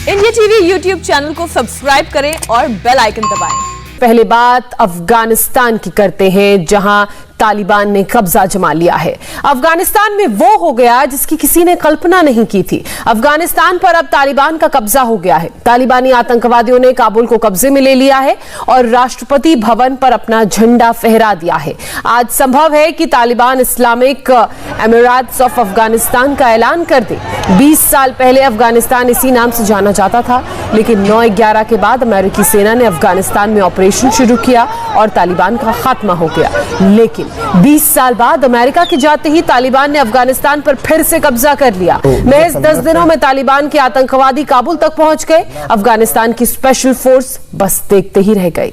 India TV YouTube channel को subscribe करें और बेल आइकन दबाएं। पहले बात अफगानिस्तान की करते हैं, जहां तालिबान ने कब्जा जमा लिया है। अफगानिस्तान में वो हो गया जिसकी किसी ने कल्पना नहीं की थी। अफगानिस्तान पर अब तालिबान का कब्जा हो गया है। तालिबानी आतंकवादियों ने काबुल को कब्जे में ले लिया है और राष्ट्रपति भवन पर अपना झंडा फहरा दिया है। आज संभव है कि तालिबान इस्लामिक अमीरात्स ऑफ अफगानिस्तान का ऐलान कर दे। 20 साल पहले अफगानिस्तान इसी नाम से जाना जाता था, लेकिन 9/11 के बाद अमेरिकी सेना ने अफगानिस्तान में ऑपरेशन शुरू किया और तालिबान का खात्मा हो गया। लेकिन 20 साल बाद अमेरिका के जाते ही तालिबान ने अफगानिस्तान पर फिर से कब्जा कर लिया। महज 10 दिनों में तालिबान के आतंकवादी काबुल तक पहुंच गए। अफगानिस्तान की स्पेशल फोर्स बस देखते ही रह गई।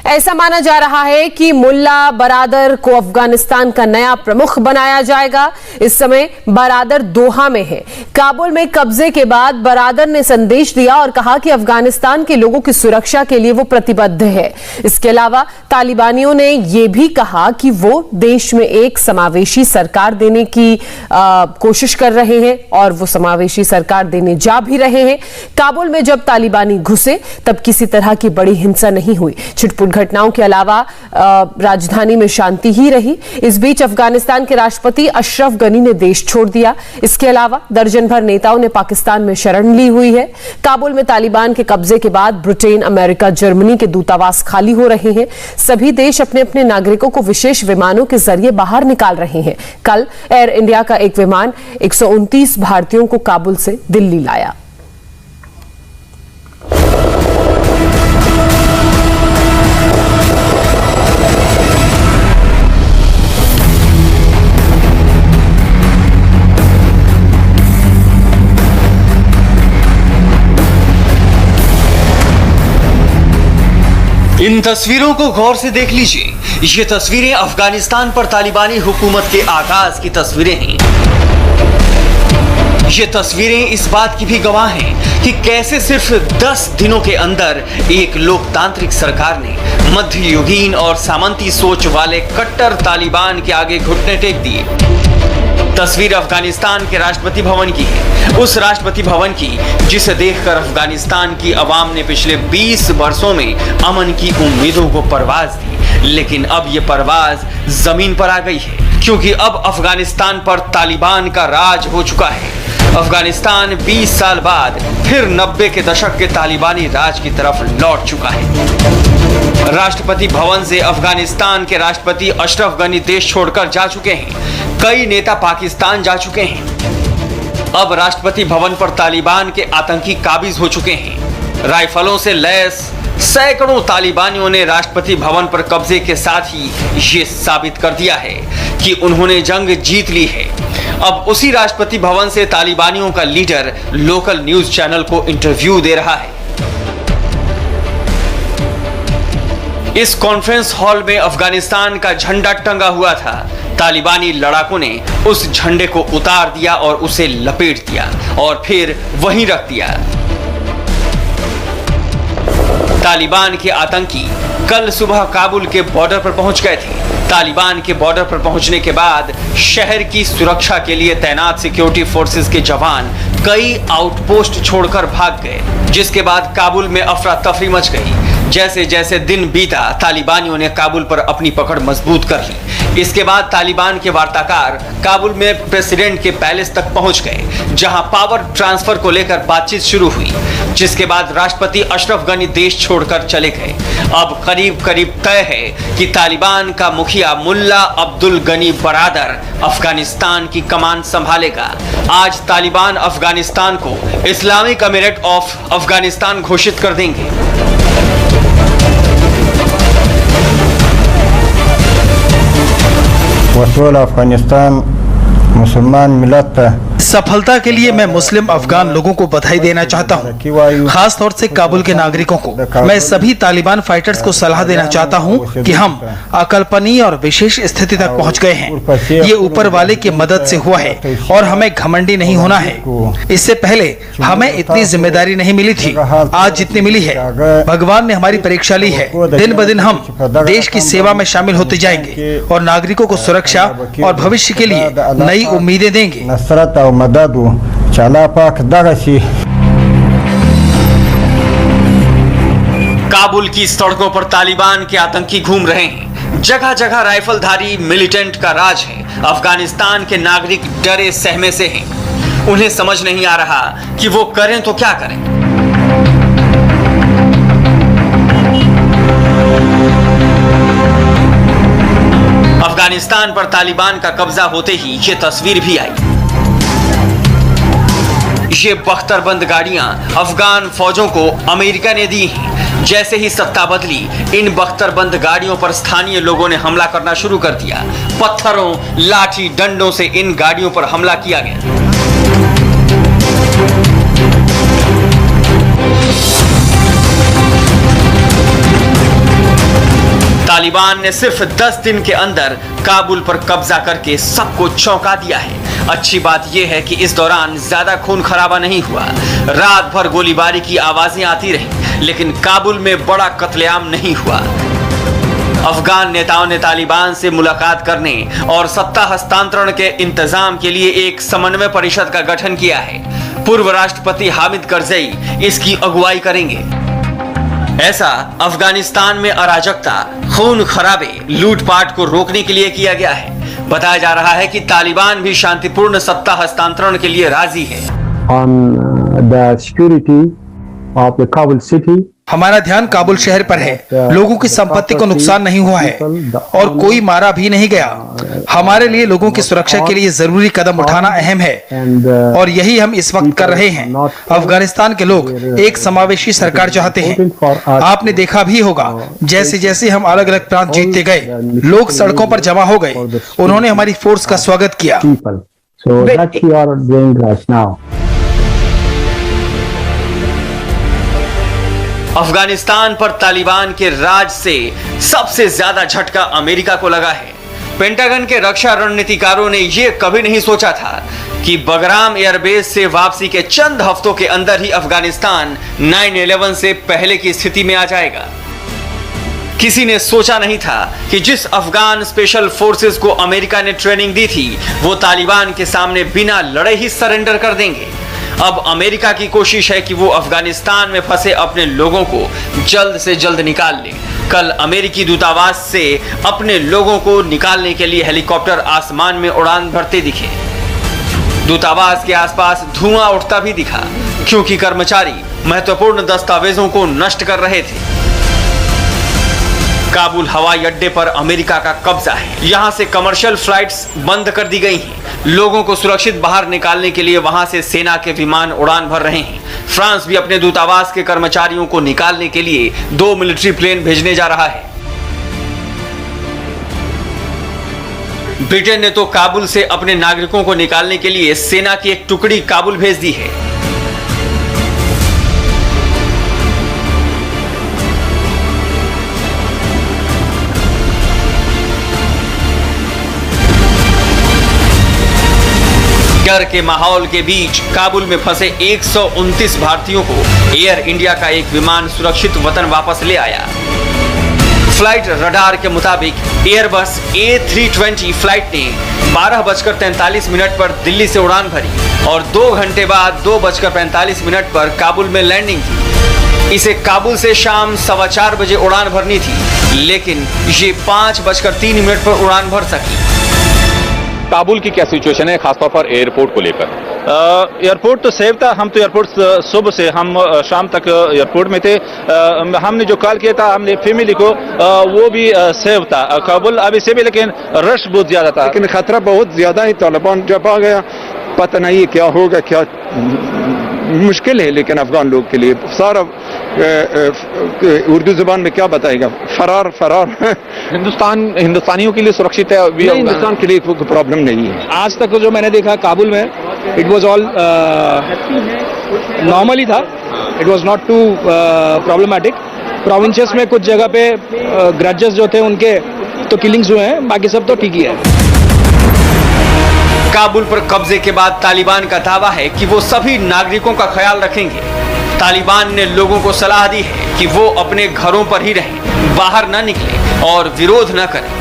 ऐसा माना जा रहा है कि मुल्ला बरादर को अफगानिस्तान का नया प्रमुख बनाया जाएगा। इस समय बरादर दोहा में है। काबुल में कब्जे के बाद बरादर ने संदेश दिया और कहा कि अफगानिस्तान के लोगों की सुरक्षा के लिए वो प्रतिबद्ध है। इसके अलावा तालिबानियों ने यह भी कहा कि वो देश में एक समावेशी सरकार देने की कोशिश कर रहे हैं और वो समावेशी सरकार देने जा भी रहे हैं। काबुल में जब तालिबानी घुसे तब किसी तरह की बड़ी हिंसा नहीं हुई। छिटपुट घटनाओं के अलावा राजधानी में शांति ही रही। इस बीच अफगानिस्तान के राष्ट्रपति अशरफ गनी ने देश छोड़ दिया। इसके अलावा दर्जन भर नेताओं ने पाकिस्तान में शरण ली हुई है। काबुल में तालिबान के कब्जे के बाद ब्रिटेन, अमेरिका, जर्मनी के दूतावास खाली हो रहे हैं। सभी देश अपने अपने नागरिकों को विशेष विमानों के जरिए बाहर निकाल रहे हैं। कल एयर इंडिया का एक विमान 129 भारतीयों को काबुल से दिल्ली लाया। इन तस्वीरों को गौर से देख लीजिए। ये तस्वीरें अफगानिस्तान पर तालिबानी हुकूमत के आगाज की तस्वीरें हैं। ये तस्वीरें इस बात की भी गवाह हैं कि कैसे सिर्फ 10 दिनों के अंदर एक लोकतांत्रिक सरकार ने मध्ययुगीन और सामंती सोच वाले कट्टर तालिबान के आगे घुटने टेक दिए। तस्वीर अफगानिस्तान के राष्ट्रपति भवन की है, उस राष्ट्रपति भवन की जिसे देखकर अफगानिस्तान की आवाम ने पिछले 20 वर्षों में अमन की उम्मीदों को परवाज दी। लेकिन अब ये परवाज जमीन पर आ गई है, क्योंकि अब अफगानिस्तान पर तालिबान का राज हो चुका है। अफगानिस्तान 20 साल बाद फिर 90 के दशक के तालिबानी राज की तरफ लौट चुका है। राष्ट्रपति भवन से अफगानिस्तान के राष्ट्रपति अशरफ गनी देश छोड़कर जा चुके हैं। कई नेता पाकिस्तान जा चुके हैं। अब राष्ट्रपति भवन पर तालिबान के आतंकी काबिज हो चुके हैं। राइफलों से लैस सैकड़ों तालिबानियों ने राष्ट्रपति भवन पर कब्जे के साथ ही ये साबित कर दिया है कि उन्होंने जंग जीत ली है। अब उसी राष्ट्रपति भवन से तालिबानियों का लीडर लोकल न्यूज चैनल को इंटरव्यू दे रहा है। इस कॉन्फ्रेंस हॉल में अफगानिस्तान का झंडा टंगा हुआ था। तालिबानी लड़ाकों ने उस झंडे को उतार दिया और उसे लपेट दिया और फिर वहीं रख दिया। तालिबान के आतंकी कल सुबह काबुल के बॉर्डर पर पहुंच गए थे। तालिबान के बॉर्डर पर पहुंचने के बाद शहर की सुरक्षा के लिए तैनात सिक्योरिटी फोर्सेस के जवान कई आउटपोस्ट छोड़कर भाग गए, जिसके बाद काबुल में अफरा तफरी मच गई। जैसे जैसे दिन बीता, तालिबानियों ने काबुल पर अपनी पकड़ मजबूत कर ली। इसके बाद तालिबान के वार्ताकार काबुल में प्रेसिडेंट के पैलेस तक पहुंच गए, जहां पावर ट्रांसफर को लेकर बातचीत शुरू हुई, जिसके बाद राष्ट्रपति अशरफ गनी देश छोड़कर चले गए। अब करीब करीब तय है कि तालिबान का मुखिया मुल्ला अब्दुल गनी बरादर अफगानिस्तान की कमान संभालेगा। आज तालिबान अफगानिस्तान को इस्लामिक अमीरात ऑफ अफगानिस्तान घोषित कर देंगे। वसूल अफगानिस्तान मुसलमान मिलत सफलता के लिए मैं मुस्लिम अफगान लोगों को बधाई देना चाहता हूं। खास तौर से काबुल के नागरिकों को। मैं सभी तालिबान फाइटर्स को सलाह देना चाहता हूं कि हम अकल्पनीय और विशेष स्थिति तक पहुंच गए हैं। ये ऊपर वाले की मदद से हुआ है और हमें घमंडी नहीं होना है। इससे पहले हमें इतनी जिम्मेदारी नहीं मिली थी, आज जितनी मिली है भगवान ने हमारी परीक्षा ली है। दिन ब दिन हम देश की सेवा में शामिल होते जाएंगे और नागरिकों को सुरक्षा और भविष्य के लिए नई उम्मीदें देंगे। नसरत और मदद Cala pak dagasi. काबुल की सड़कों पर तालिबान के आतंकी घूम रहे हैं। जगह जगह राइफलधारी मिलिटेंट का राज है। अफगानिस्तान के नागरिक डरे सहमे से हैं। उन्हें समझ नहीं आ रहा कि वो करें तो क्या करें। अफगानिस्तान पर तालिबान का कब्जा होते ही ये तस्वीर भी आई। ये बख्तरबंद गाड़ियां अफगान फौजों को अमेरिका ने दी हैं। जैसे ही सत्ता बदली, इन बख्तरबंद गाड़ियों पर स्थानीय लोगों ने हमला करना शुरू कर दिया। पत्थरों, लाठी डंडों से इन गाड़ियों पर हमला किया गया। तालिबान ने सिर्फ 10 दिन के अंदर काबुल पर कब्जा करके सबको चौंका दिया है। अच्छी बात यह है कि इस दौरान ज्यादा खून खराबा नहीं हुआ। रात भर गोलीबारी की आवाजें आती रहीं, लेकिन काबुल में बड़ा कत्लेआम नहीं हुआ। अफगान नेताओं ने तालिबान से मुलाकात करने और सत्ता हस्तांतरण के इंतजाम के लिए एक समन्वय परिषद का गठन किया है। पूर्व राष्ट्रपति हामिद करजई इसकी अगुवाई करेंगे। ऐसा अफगानिस्तान में अराजकता, खून खराबे, लूटपाट को रोकने के लिए किया गया है। बताया जा रहा है कि तालिबान भी शांतिपूर्ण सत्ता हस्तांतरण के लिए राजी है। On the security of the Kabul city. हमारा ध्यान काबुल शहर पर है। लोगों की संपत्ति को नुकसान नहीं हुआ है और कोई मारा भी नहीं गया। हमारे लिए लोगों की सुरक्षा के लिए जरूरी कदम उठाना अहम है और यही हम इस वक्त कर रहे हैं। अफगानिस्तान के लोग एक समावेशी सरकार चाहते हैं। आपने देखा भी होगा, जैसे जैसे हम अलग अलग प्रांत जीतते गए, लोग सड़कों पर जमा हो गए। उन्होंने हमारी फोर्स का स्वागत किया। So that's what we are doing right now. Afghanistan पर तालिबान के राज से सबसे ज्यादा झटका अमेरिका को लगा है। पेंटागन के रक्षा रणनीतिकारों ने यह कभी नहीं सोचा था कि बगराम एयरबेस से वापसी के चंद हफ्तों के अंदर ही अफगानिस्तान 9/11 से पहले की स्थिति में आ जाएगा। किसी ने सोचा नहीं था कि जिस अफगान स्पेशल फोर्सेस को अमेरिका ने ट्रेनिंग दी थी, वो तालिबान के सामने बिना लड़े ही सरेंडर कर देंगे। अब अमेरिका की कोशिश है कि वो अफगानिस्तान में फंसे अपने लोगों को जल्द से जल्द निकाल ले। कल अमेरिकी दूतावास से अपने लोगों को निकालने के लिए हेलीकॉप्टर आसमान में उड़ान भरते दिखे। दूतावास के आसपास धुआं उठता भी दिखा, क्योंकि कर्मचारी महत्वपूर्ण दस्तावेजों को नष्ट कर रहे थे। काबुल हवाई अड्डे पर अमेरिका का कब्जा है। यहां से कमर्शियल फ्लाइट्स बंद कर दी गई हैं। लोगों को सुरक्षित बाहर निकालने के लिए वहां से सेना के विमान उड़ान भर रहे हैं। फ्रांस भी अपने दूतावास के कर्मचारियों को निकालने के लिए 2 मिलिट्री प्लेन भेजने जा रहा है। ब्रिटेन ने तो काबुल से अपने नागरिकों को निकालने के लिए सेना की एक टुकड़ी काबुल भेज दी है। डर के माहौल के बीच काबुल में फंसे 129 भारतीयों को एयर इंडिया का एक विमान सुरक्षित वतन वापस ले आया। फ्लाइट रडार के मुताबिक एयरबस A320 फ्लाइट ने 12:43 पर दिल्ली से उड़ान भरी और 2 घंटे बाद 2:45 पर काबुल में लैंडिंग की। इसे काबुल से शाम 4:15 बजे उड़ान भरनी थी, लेकिन ये 5:03 पर उड़ान भर सकी। काबुल की क्या सिचुएशन है, खासतौर पर एयरपोर्ट को लेकर? एयरपोर्ट तो सेफ था। हम तो एयरपोर्ट सुबह से हम शाम तक एयरपोर्ट में थे। हमने जो कॉल किया था हमने फैमिली को, वो भी सेफ था। काबुल अभी से भी, लेकिन रश बहुत ज्यादा था। लेकिन खतरा बहुत ज्यादा है। तालिबान जब आ गया पता नहीं क्या होगा, क्या मुश्किल है। लेकिन अफगान लोग के लिए सारा उर्दू जुबान में क्या बताएगा, फरार फरार। हिंदुस्तानियों के लिए सुरक्षित है? हिंदुस्तान के लिए कोई प्रॉब्लम नहीं है। आज तक जो मैंने देखा काबुल में, इट वॉज ऑल नॉर्मली था। It was not too problematic. Provinces में कुछ जगह पे ग्रजेस जो थे उनके तो किलिंग्स हुए हैं, बाकी सब तो ठीक ही है। काबुल पर कब्जे के बाद तालिबान का दावा है कि वो सभी नागरिकों का ख्याल रखेंगे। तालिबान ने लोगों को सलाह दी है कि वो अपने घरों पर ही रहें, बाहर न निकलें और विरोध न करें।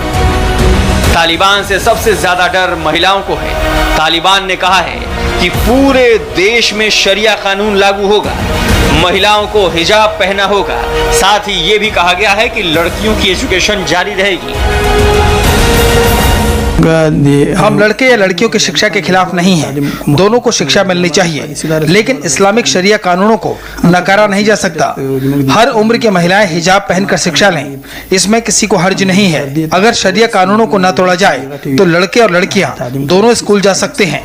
तालिबान से सबसे ज्यादा डर महिलाओं को है। तालिबान ने कहा है कि कि पूरे देश में शरिया कानून लागू होगा, महिलाओं को हिजाब पहनना होगा। साथ ही ये भी कहा गया है कि लड़कियों की एजुकेशन जारी रहेगी। हम लड़के या लड़कियों की शिक्षा के खिलाफ नहीं हैं, दोनों को शिक्षा मिलनी चाहिए, लेकिन इस्लामिक शरिया कानूनों को नकारा नहीं जा सकता। हर उम्र की महिलाएं हिजाब पहनकर शिक्षा लें, इसमें किसी को हर्ज नहीं है। अगर शरिया कानूनों को न तोड़ा जाए तो लड़के और लड़कियां दोनों स्कूल जा सकते हैं।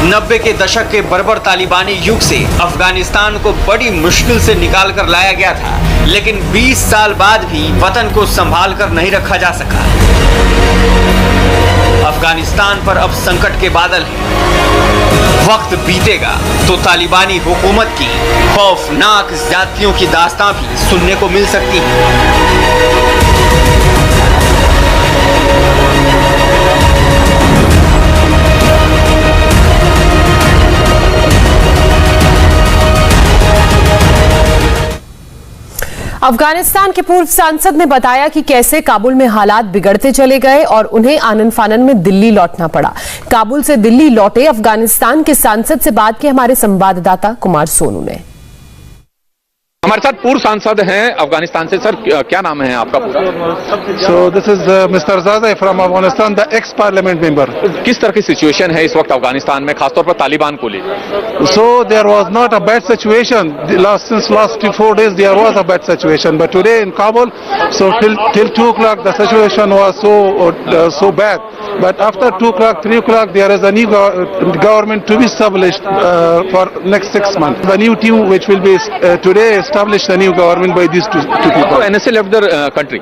90 के दशक के बर्बर तालिबानी युग से अफगानिस्तान को बड़ी मुश्किल से निकाल कर लाया गया था, लेकिन 20 साल बाद भी वतन को संभाल कर नहीं रखा जा सका। अफगानिस्तान पर अब संकट के बादल हैं। वक्त बीतेगा तो तालिबानी हुकूमत की खौफनाक ज्यादतियों की दास्तां भी सुनने को मिल सकती है। अफगानिस्तान के पूर्व सांसद ने बताया कि कैसे काबुल में हालात बिगड़ते चले गए और उन्हें आनन फानन में दिल्ली लौटना पड़ा। काबुल से दिल्ली लौटे अफगानिस्तान के सांसद से बात की हमारे संवाददाता कुमार सोनू ने। हमारे साथ पूर्व सांसद हैं अफगानिस्तान से। सर, क्या नाम है आपका पूरा? So this is Mr. Zadeh from Afghanistan, the ex-parliament member. किस तरह की सिचुएशन है इस वक्त अफगानिस्तान में, खासतौर पर तालिबान को लेकर? So there was not a bad situation. Since last 4 days there was a bad situation, but today in Kabul, so till 2 o'clock the situation was so bad. But after 2 o'clock, 3 o'clock, there is a new government to be established for next 6 months. The new team which will be today established a new government by these two people. So NSA left the country.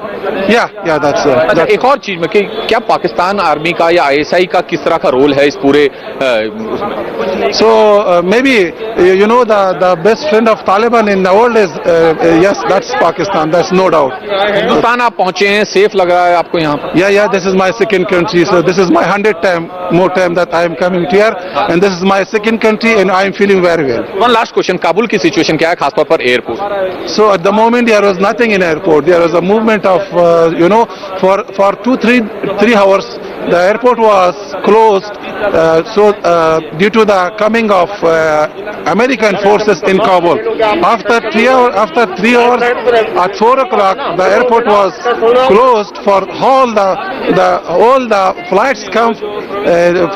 Yeah, that's. अच्छा, एक और चीज में कि क्या Pakistan army का या ISI का किस तरह का रोल है इस पूरे उसमें? So maybe you know the best friend of Taliban in the world is yes, that's Pakistan. That's no doubt. Hindustan आप पहुंचे हैं, सेफ लग रहा है आपको यहाँ पर? Yeah, this is my second country. So this is my 100th more time that I am coming here, and this is my second country, and I am feeling very well. One last question, Kabul की situation क्या है, खासतौर पर airport? So at the moment there was nothing in airport. There was a movement of for 2-3 hours the airport was closed. Due to the coming of American forces in Kabul, after 3 hours at 4 o'clock the airport was closed for all the flights come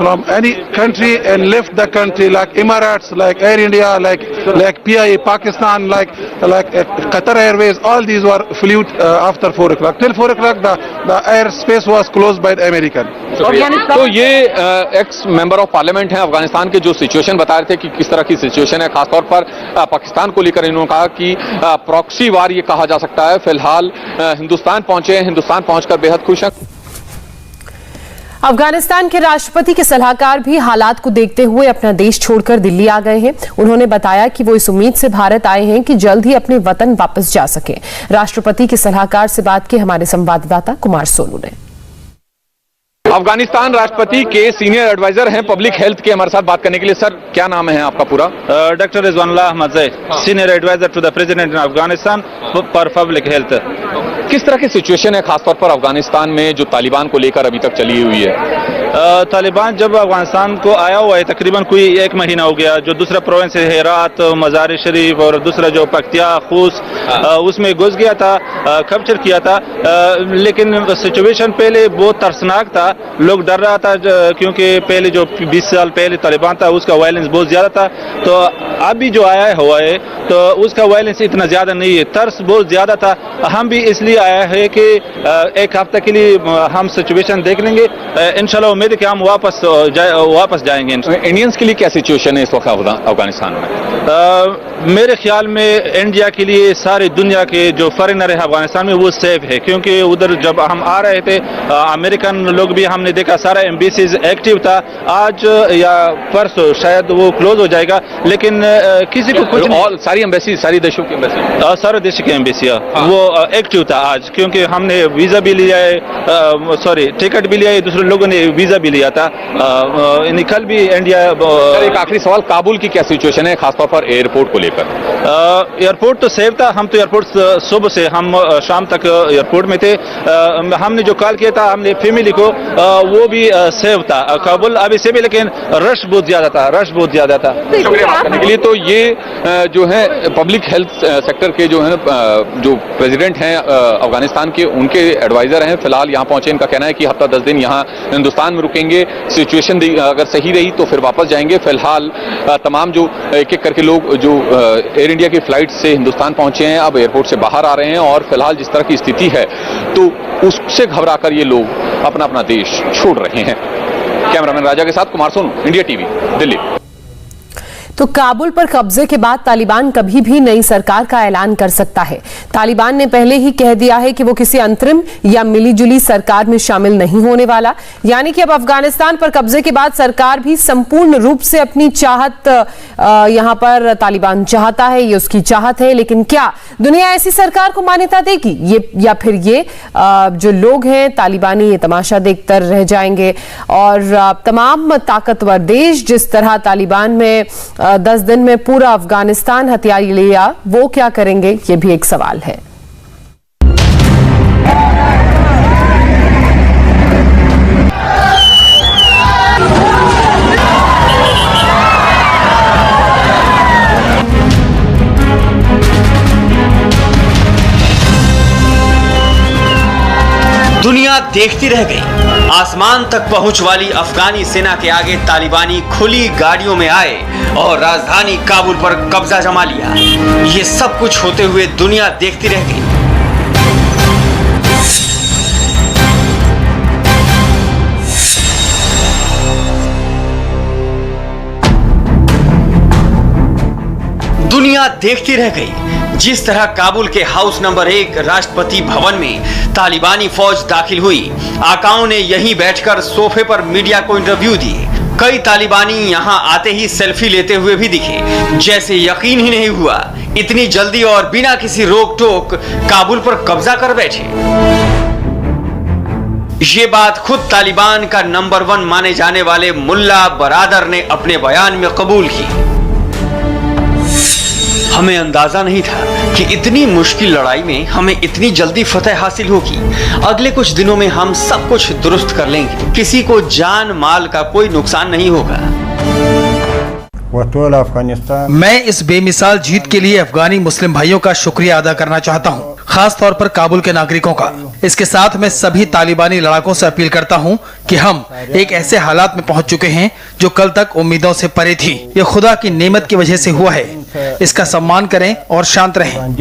from any country and left the country, like Emirates, like Air India, like PIA Pakistan, like Qatar Airways. All these were flew after 4 o'clock. Till 4 o'clock the airspace was closed by the American. तो ये x member of parliament हैं अफगानिस्तान के, जो situation बता रहे थे कि किस तरह की सिचुएशन है, खासतौर पर पाकिस्तान को लेकर इन्होंने कहा कि प्रॉक्सी वार ये कहा जा सकता है। फिलहाल हिंदुस्तान पहुंचे हैं, हिंदुस्तान पहुंचकर बेहद खुश हैं। अफगानिस्तान के राष्ट्रपति के सलाहकार भी हालात को देखते हुए अपना देश छोड़कर दिल्ली आ गए हैं। उन्होंने बताया कि वो इस उम्मीद से भारत आए हैं कि जल्द ही अपने वतन वापस जा सकें। राष्ट्रपति के सलाहकार से बात की हमारे संवाददाता कुमार सोनू ने। अफगानिस्तान राष्ट्रपति के सीनियर एडवाइजर हैं पब्लिक हेल्थ के, हमारे साथ बात करने के लिए। सर, क्या नाम है आपका पूरा? Doctor Rizwanullah Ahmad Zai, senior adviser to the president in Afghanistan for public health. किस तरह की सिचुएशन है खासतौर पर अफगानिस्तान में जो तालिबान को लेकर अभी तक चली हुई है? तालिबान जब अफगानिस्तान को आया हुआ है तकरीबन कोई 1 महीना हो गया। जो दूसरा प्रोविंस है हेरात, मज़ार शरीफ और दूसरा जो पख्तिया खूस, उसमें घुस गया था, कैप्चर किया था। लेकिन सिचुएशन पहले बहुत तरसनाक था, लोग डर रहा था क्योंकि पहले जो 20 साल पहले तालिबान था उसका वायलेंस बहुत ज्यादा था। तो अभी जो आया हुआ है तो उसका वायलेंस इतना ज्यादा नहीं है, तरस बहुत ज्यादा था। हम भी इसलिए आया है कि 1 हफ्ते के लिए हम सिचुएशन देख लेंगे, इंशाल्लाह उम्मीद है कि हम वापस जाएंगे। इंडियंस के लिए क्या सिचुएशन है इस वक्त अफगानिस्तान में? मेरे ख्याल में इंडिया के लिए सारी दुनिया के जो फॉरेनर है अफगानिस्तान में वो सेफ है, क्योंकि उधर जब हम आ रहे थे अमेरिकन लोग भी हमने देखा, सारा एम्बेसीज एक्टिव था। आज या परसों शायद वो क्लोज हो जाएगा, लेकिन किसी को कुछ सारी एम्बेसी, सारी देशों की एम्बेसी, सारे देश की एम्बेसियाँ वो एक्टिव था आज, क्योंकि हमने वीजा भी लिया है, टिकट भी लिया है, दूसरे लोगों ने वीजा भी लिया था। कल भी इंडिया। एक आखिरी सवाल, काबुल की क्या सिचुएशन है खासतौर पर एयरपोर्ट को लेकर? पर। एयरपोर्ट तो सेफ था, हम तो एयरपोर्ट सुबह से हम शाम तक एयरपोर्ट में थे। हमने जो कॉल किया था हमने फैमिली को, वो भी सेफ था काबुल अभी से भी, लेकिन रश बहुत ज्यादा था। शुक्रिया बात करने के लिए। तो ये जो है पब्लिक हेल्थ सेक्टर के जो है जो प्रेसिडेंट हैं अफगानिस्तान के, उनके एडवाइजर हैं, फिलहाल यहाँ पहुंचे। इनका कहना है कि हफ्ता 10 दिन यहाँ हिंदुस्तान में रुकेंगे, सिचुएशन अगर सही रही तो फिर वापस जाएंगे। फिलहाल तमाम जो एक एक करके लोग जो एयर इंडिया की फ्लाइट से हिंदुस्तान पहुंचे हैं अब एयरपोर्ट से बाहर आ रहे हैं, और फिलहाल जिस तरह की स्थिति है तो उससे घबराकर ये लोग अपना अपना देश छोड़ रहे हैं। कैमरामैन राजा के साथ कुमार सोनू, इंडिया टीवी, दिल्ली। तो काबुल पर कब्जे के बाद तालिबान कभी भी नई सरकार का ऐलान कर सकता है। तालिबान ने पहले ही कह दिया है कि वो किसी अंतरिम या मिलीजुली सरकार में शामिल नहीं होने वाला, यानी कि अब अफगानिस्तान पर कब्जे के बाद सरकार भी संपूर्ण रूप से अपनी चाहत यहां पर तालिबान चाहता है, ये उसकी चाहत है। लेकिन क्या दुनिया ऐसी सरकार को मान्यता देगी, ये या फिर ये जो लोग हैं तालिबानी ये तमाशा देखकर रह जाएंगे? और तमाम ताकतवर देश जिस तरह तालिबान में 10 दिन में पूरा अफगानिस्तान हथियार लिया, वो क्या करेंगे, ये भी एक सवाल है। दुनिया देखती रह गई। आसमान तक पहुंच वाली अफगानी सेना के आगे तालिबानी खुली गाड़ियों में आए और राजधानी काबुल पर कब्जा जमा लिया। ये सब कुछ होते हुए दुनिया देखती रह गई। दुनिया देखती रह गई जिस तरह काबुल के हाउस नंबर 1 राष्ट्रपति भवन में तालिबानी फौज दाखिल हुई। आकाओं ने यहीं बैठकर सोफे पर मीडिया को इंटरव्यू दिए। कई तालिबानी यहां आते ही सेल्फी लेते हुए भी दिखे, जैसे यकीन ही नहीं हुआ इतनी जल्दी और बिना किसी रोक टोक काबुल पर कब्जा कर बैठे। ये बात खुद तालिबान का नंबर 1 माने जाने वाले मुल्ला बरादर ने अपने बयान में कबूल की। हमें अंदाजा नहीं था कि इतनी मुश्किल लड़ाई में हमें इतनी जल्दी फतह हासिल होगी। अगले कुछ दिनों में हम सब कुछ दुरुस्त कर लेंगे, किसी को जान माल का कोई नुकसान नहीं होगा। मैं इस बेमिसाल जीत के लिए अफगानी मुस्लिम भाइयों का शुक्रिया अदा करना चाहता हूं, खास तौर पर काबुल के नागरिकों का। इसके साथ मैं सभी तालिबानी लड़ाकों से अपील करता हूं कि हम एक ऐसे हालात में पहुंच चुके हैं जो कल तक उम्मीदों से परे थी। ये खुदा की नेमत की वजह से हुआ है, इसका सम्मान करें और शांत रहें।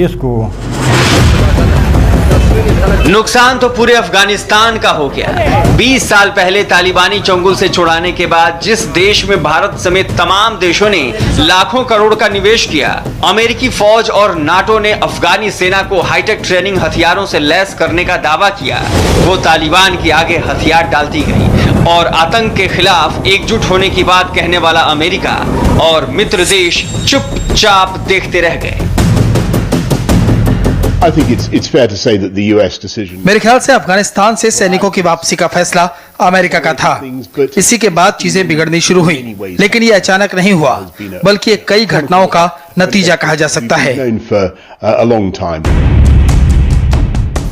नुकसान तो पूरे अफगानिस्तान का हो गया। 20 साल पहले तालिबानी चंगुल से छुड़ाने के बाद जिस देश में भारत समेत तमाम देशों ने लाखों करोड़ का निवेश किया, अमेरिकी फौज और नाटो ने अफगानी सेना को हाईटेक ट्रेनिंग हथियारों से लैस करने का दावा किया, वो तालिबान के आगे हथियार डालती गई और आतंक के खिलाफ एकजुट होने की बात कहने वाला अमेरिका और मित्र देश चुपचाप देखते रह गए। मेरे ख्याल से अफगानिस्तान से सैनिकों की वापसी का फैसला अमेरिका का था। इसी के बाद चीजें बिगड़नी शुरू हुई, लेकिन ये अचानक नहीं हुआ, बल्कि कई घटनाओं का नतीजा कहा जा सकता है।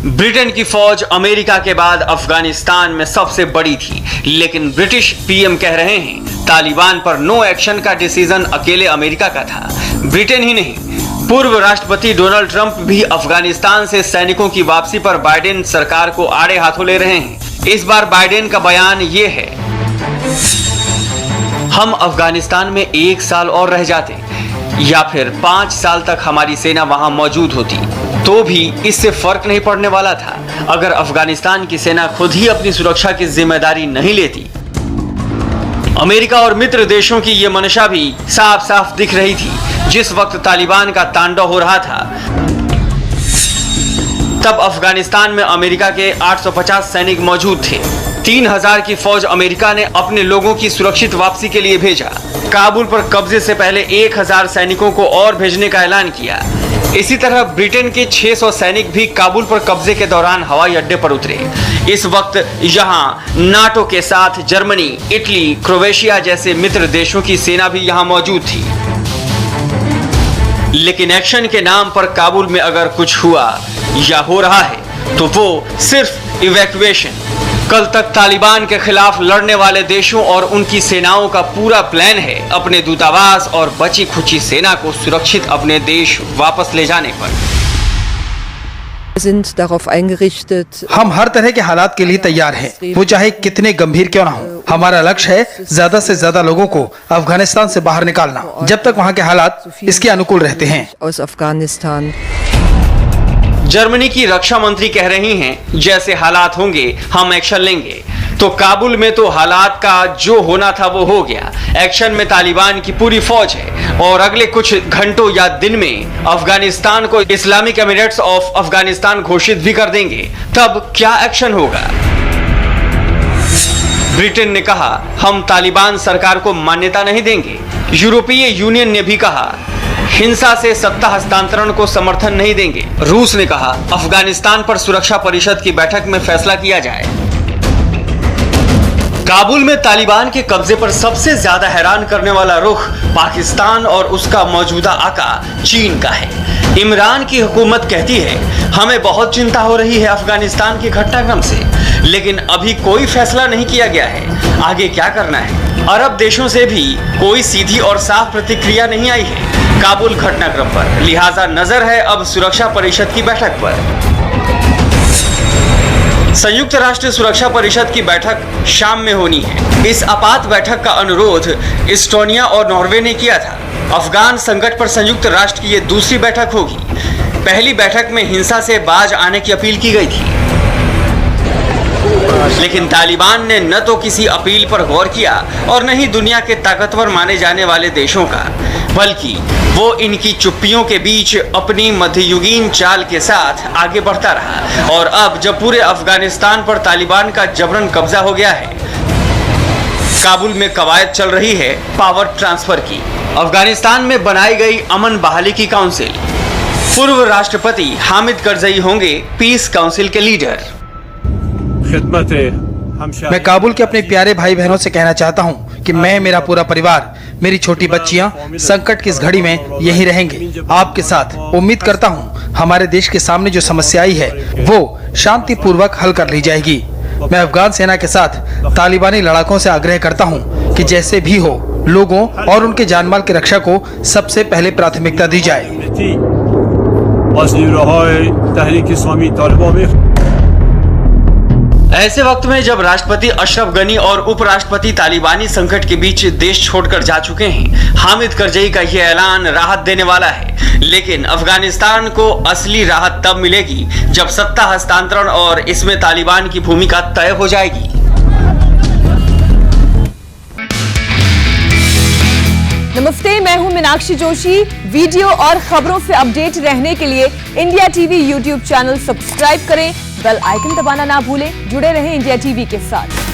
ब्रिटेन की फौज अमेरिका के बाद अफगानिस्तान में सबसे बड़ी थी, लेकिन ब्रिटिश पीएम कह रहे हैं तालिबान पर नो एक्शन का डिसीजन अकेले अमेरिका का था। ब्रिटेन ही नहीं, पूर्व राष्ट्रपति डोनाल्ड ट्रंप भी अफगानिस्तान से सैनिकों की वापसी पर बाइडेन सरकार को आड़े हाथों ले रहे हैं। इस बार बाइडेन का बयान ये है, हम अफगानिस्तान में 1 साल और रह जाते या फिर 5 साल तक हमारी सेना वहां मौजूद होती तो भी इससे फर्क नहीं पड़ने वाला था अगर अफगानिस्तान की सेना खुद ही अपनी सुरक्षा की जिम्मेदारी नहीं लेती। अमेरिका और मित्र देशों की ये मंशा भी साफ साफ दिख रही थी। जिस वक्त तालिबान का तांडव हो रहा था तब अफगानिस्तान में अमेरिका के 850 सैनिक मौजूद थे। 3000 की फौज अमेरिका ने अपने लोगों की सुरक्षित वापसी के लिए भेजा। काबुल पर कब्जे से पहले 1000 सैनिकों को और भेजने का ऐलान किया। इसी तरह ब्रिटेन के 600 सैनिक भी काबुल पर कब्जे के दौरान हवाई अड्डे पर उतरे। इस वक्त यहां नाटो के साथ जर्मनी, इटली, क्रोएशिया जैसे मित्र देशों की सेना भी यहां मौजूद थी। लेकिन एक्शन के नाम पर काबुल में अगर कुछ हुआ या हो रहा है तो वो सिर्फ इवैक्यूएशन। कल तक तालिबान के खिलाफ लड़ने वाले देशों और उनकी सेनाओं का पूरा प्लान है अपने दूतावास और बची खुची सेना को सुरक्षित अपने देश वापस ले जाने पर। हम हर तरह के हालात के लिए तैयार हैं, वो चाहे कितने गंभीर क्यों ना हो। हमारा लक्ष्य है ज्यादा से ज्यादा लोगों को अफगानिस्तान से बाहर निकालना, जब तक वहाँ के हालात इसके अनुकूल रहते हैं। जर्मनी की रक्षा मंत्री कह रही हैं, जैसे हालात होंगे हम एक्शन लेंगे। तो काबुल में तो हालात का जो होना था वो हो गया। एक्शन में तालिबान की पूरी फौज है और अगले कुछ घंटों या दिन में अफगानिस्तान को इस्लामिक एमिरेट्स ऑफ अफगानिस्तान घोषित भी कर देंगे। तब क्या एक्शन होगा? ब्रिटेन ने कहा हम तालिबान सरकार को मान्यता नहीं देंगे। यूरोपीय यूनियन ने भी कहा हिंसा से सत्ता हस्तांतरण को समर्थन नहीं देंगे। रूस ने कहा अफगानिस्तान पर सुरक्षा परिषद की बैठक में फैसला किया जाए। काबुल में तालिबान के कब्जे पर सबसे ज्यादा हैरान करने वाला रुख पाकिस्तान और उसका मौजूदा आका चीन का है। इमरान की हुकूमत कहती है हमें बहुत चिंता हो रही है अफगानिस्तान के घटनाक्रम से, लेकिन अभी कोई फैसला नहीं किया गया है आगे क्या करना है। अरब देशों से भी कोई सीधी और साफ प्रतिक्रिया नहीं आई है काबुल घटनाक्रम पर, लिहाजा नजर है अब सुरक्षा परिषद की बैठक पर। संयुक्त राष्ट्र सुरक्षा परिषद की बैठक शाम में होनी है। इस आपात बैठक का अनुरोध एस्टोनिया और नॉर्वे ने किया था। अफगान संकट पर संयुक्त राष्ट्र की ये दूसरी बैठक होगी। पहली बैठक में हिंसा से बाज आने की अपील की गई थी, लेकिन तालिबान ने न तो किसी अपील पर गौर किया और न ही दुनिया के ताकतवर माने जाने वाले देशों का, बल्कि वो इनकी चुप्पियों के बीच अपनी मध्ययुगीन चाल के साथ आगे बढ़ता रहा। और अब जब पूरे अफगानिस्तान पर तालिबान का जबरन कब्जा हो गया है, काबुल में कवायद चल रही है पावर ट्रांसफर की। अफगानिस्तान में बनाई गई अमन बहाली की काउंसिल। पूर्व राष्ट्रपति हामिद करजई होंगे पीस काउंसिल के लीडर। मैं काबुल के अपने प्यारे भाई बहनों से कहना चाहता हूं कि मैं, मेरा पूरा परिवार, मेरी छोटी बच्चियां संकट की इस घड़ी में यहीं रहेंगे आपके साथ। उम्मीद करता हूं हमारे देश के सामने जो समस्या आई है वो शांति पूर्वक हल कर ली जाएगी। मैं अफगान सेना के साथ तालिबानी लड़ाकों से आग्रह करता हूं कि जैसे भी हो लोगों और उनके जानमाल की रक्षा को सबसे पहले प्राथमिकता दी जाए। ऐसे वक्त में जब राष्ट्रपति अशरफ गनी और उपराष्ट्रपति तालिबानी संकट के बीच देश छोड़कर जा चुके हैं, हामिद करजई का यह ऐलान राहत देने वाला है। लेकिन अफगानिस्तान को असली राहत तब मिलेगी जब सत्ता हस्तांतरण और इसमें तालिबान की भूमिका तय हो जाएगी। नमस्ते, मैं हूं मीनाक्षी जोशी। वीडियो और खबरों से अपडेट रहने के लिए India TV YouTube channel subscribe करें, बेल आइकन दबाना ना भूलें। जुड़े रहें इंडिया टीवी के साथ।